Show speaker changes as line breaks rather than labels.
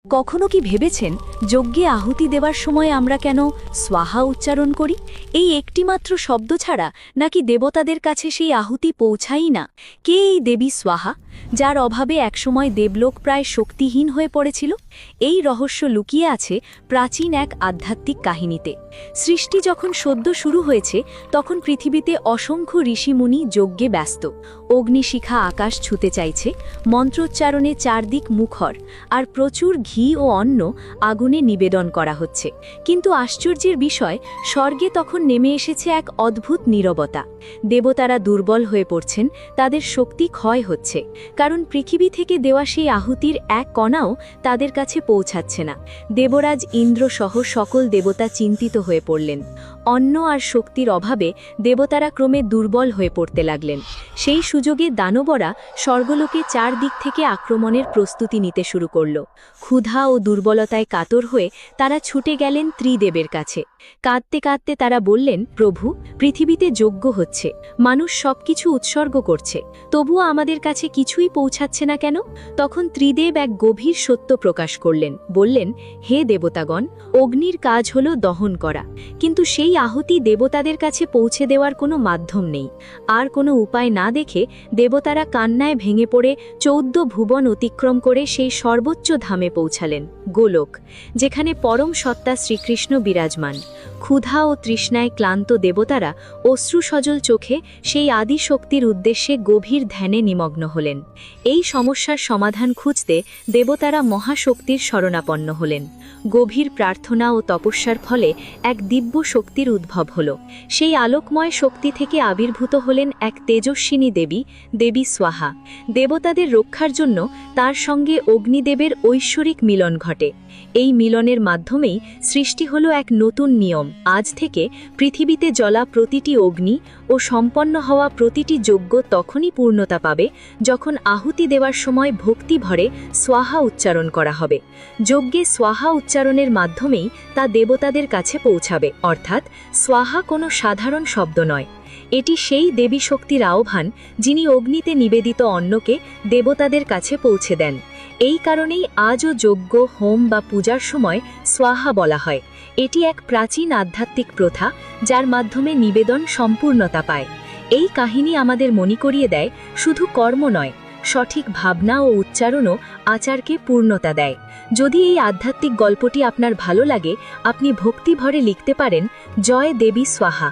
কখনো কি ভেবেছেন যজ্ঞে আহুতি দেওয়ার সময় আমরা কেন স্বাহা উচ্চারণ করি? এই একটিমাত্র শব্দ ছাড়া নাকি দেবতাদের কাছে সেই আহুতি পৌঁছাই না? কে এই দেবী স্বাহা, যার অভাবে একসময় দেবলোক প্রায় শক্তিহীন হয়ে পড়েছিল? এই রহস্য লুকিয়ে আছে প্রাচীন এক আধ্যাত্মিক কাহিনীতে। সৃষ্টি যখন সদ্য শুরু হয়েছে, তখন পৃথিবীতে অসংখ্য ঋষিমুনি যজ্ঞে ব্যস্ত। অগ্নিশিখা আকাশ ছুতে চাইছে, মন্ত্রোচ্চারণে চারদিক মুখর, আর প্রচুর ঘি ও অন্ন আগুনে নিবেদন করা হচ্ছে। কিন্তু আশ্চর্যের বিষয়, স্বর্গে তখন নেমে এসেছে এক অদ্ভুত নীরবতা। দেবতারা দুর্বল হয়ে পড়ছেন, তাদের শক্তি ক্ষয় হচ্ছে, কারণ পৃথিবী থেকে দেওয়া সেই আহুতির এক কণাও তাদের কাছে পৌঁছাচ্ছে না। দেবরাজ ইন্দ্র সহ সকল দেবতা চিন্তিত হয়ে পড়লেন। অন্ন আর শক্তির অভাবে দেবতারা ক্রমে দুর্বল হয়ে পড়তে লাগলেন। সেই সুযোগে দানবরা স্বর্গলোকে চারদিক থেকে আক্রমণের প্রস্তুতি নিতে শুরু করল। ক্ষুধা ও দুর্বলতায় কাতর হয়ে তারা ছুটে গেলেন ত্রিদেবের কাছে। কাঁদতে কাঁদতে তারা বললেন, প্রভু, পৃথিবীতে যজ্ঞ হচ্ছে, মানুষ সবকিছু উৎসর্গ করছে, তবুও আমাদের কাছে কিছুই পৌঁছাচ্ছে না কেন? তখন ত্রিদেব এক গভীর সত্য প্রকাশ করলেন। বললেন, হে দেবতাগণ, অগ্নির কাজ হল দহন করা, কিন্তু সেই আহুতি দেবতাদের কাছে পৌঁছে দেওয়ার কোনো মাধ্যম নেই। আর কোনো উপায় না দেখে দেবতারা কান্নায় ভেঙে পড়ে 14 ভুবন অতিক্রম করে সেই সর্বোচ্চ ধামে পৌঁছালেন, গোলোক, যেখানে পরম সত্তা শ্রীকৃষ্ণ বিরাজমান। ক্ষুধা ও তৃষ্ণায় ক্লান্ত দেবতারা অশ্রুসজল চোখে সেই আদি শক্তির উদ্দেশ্যে গভীর ধ্যানে নিমগ্ন হলেন। এই সমস্যার সমাধান খুঁজতে দেবতারা মহাশক্তির শরণাপন্ন হলেন। গভীর প্রার্থনা ও তপস্যার ফলে এক দিব্য শক্তির উদ্ভব হল। সেই আলোকময় শক্তি থেকে আবির্ভূত হলেন এক তেজস্বিনী দেবী, দেবী স্বাহা। দেবতাদের রক্ষার জন্য তার সঙ্গে অগ্নিদেবের ঐশ্বরিক মিলন ঘটে। এই মিলনের মাধ্যমেই সৃষ্টি হলো এক নতুন নিয়ম। আজ থেকে পৃথিবীতে জ্বলা প্রতিটি অগ্নি ও সম্পন্ন হওয়া প্রতিটি যজ্ঞ তখনই পূর্ণতা পাবে, যখন আহুতি দেওয়ার সময় ভক্তি ভরে স্বাহা উচ্চারণ করা হবে। যজ্ঞে স্বাহা উচ্চারণের মাধ্যমেই তা দেবতাদের কাছে পৌঁছাবে। অর্থাৎ স্বাহা কোনো সাধারণ শব্দ নয়, এটি সেই দেবী শক্তির আহ্বান, যিনি অগ্নিতে নিবেদিত অন্নকে দেবতাদের কাছে পৌঁছে দেন। এই কারণেই আজও যজ্ঞ, হোম বা পূজার সময় স্বাহা বলা হয়। এটি এক প্রাচীন আধ্যাত্মিক প্রথা, যার মাধ্যমে নিবেদন সম্পূর্ণতা পায়। এই কাহিনী আমাদের মনে করিয়ে দেয়, শুধু কর্ম নয়, সঠিক ভাবনা ও উচ্চারণও আচারকে পূর্ণতা দেয়। যদি এই আধ্যাত্মিক গল্পটি আপনার ভালো লাগে, আপনি ভক্তি ভরে লিখতে পারেন, জয় দেবী স্বাহা।